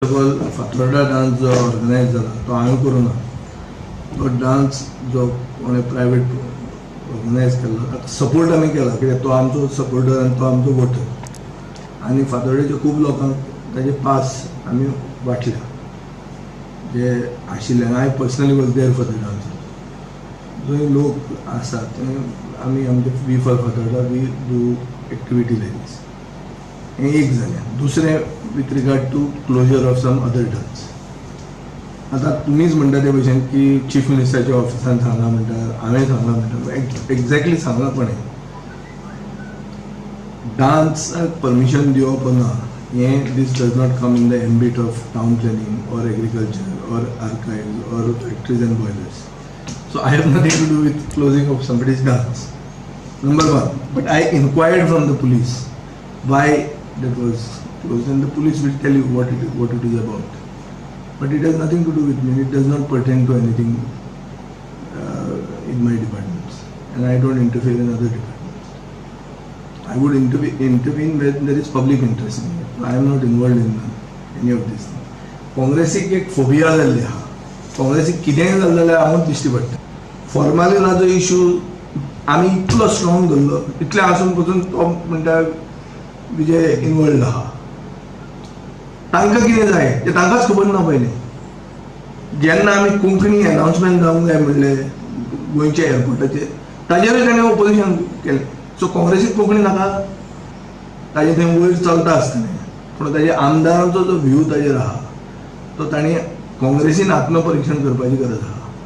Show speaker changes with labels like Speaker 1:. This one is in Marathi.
Speaker 1: फातोर्डा डान्स जो ऑर्गनायज जाला तो हांवें करूं ना. तो डान्स जो कोणें प्रायवेट ऑर्गनायज केल्लो ताका सपोर्ट आमी केला कित्याक तो आमचो सपोर्टर आनी तो आमचो वोटर आनी फातोर्डेच्या खूब लोकांक ताजे पास आमी वाटल्या जे आशिल्ले. हांवें personally was there for the dance. जंय लोक आसा थंय आमी आमचे we for Fatorda we do activity like this. हें एक जालें. दुसरें with regard to closure of some other dance. आतां तुमीच म्हणटा ते भशेन की चीफ मिनिस्टराच्या ऑफिसान सांगला म्हणटा, हांवें सांगला म्हणटा, एक्झॅक्टली सांगला कोणें. डान्साक परमिशन दिवप ना हें this does not come in the ambit of town planning or agriculture or archives or factories and boilers. So I have nothing to do with closing of somebody's dance. Number one. But I inquired from the police why that was closed, and the police will tell you what it is about. But it has nothing to do with me. It does not pertain to anything in my departments, and I don't interfere in other departments. I would intervene when there is public interest in it. I am not involved in any of these things. काँग्रेसीक एक फोबिया जाल्ली आहा. काँग्रेसीक कितेंय जालें जाल्यार हांवूच दिश्टी पडटा. फॉर्मालिनाचो इशू आमी इतलो स्ट्रॉंग धरलो, इतलें आसून पसून तो म्हणटा विजय इनवॉल्ड आहा. तांकां कितें जाय तें तांकांच खबर ना पयलीं. जेन्ना आमी कोंकणी अनाउन्समेंट जावंक जाय म्हणलें गोंयच्या एअरपोर्टाचेर, ताजेरूय ताणें ओपोजिशन केलें. सो काँग्रेसीक कोंकणी नाका, ताजें थंय वयर चलता आसतलें. पूण ताजे आमदारांचो जो व्ह्यू ताजेर आहा तो ताणें काँग्रेसीन आत्मपरीक्षण करपाची गरज आहा.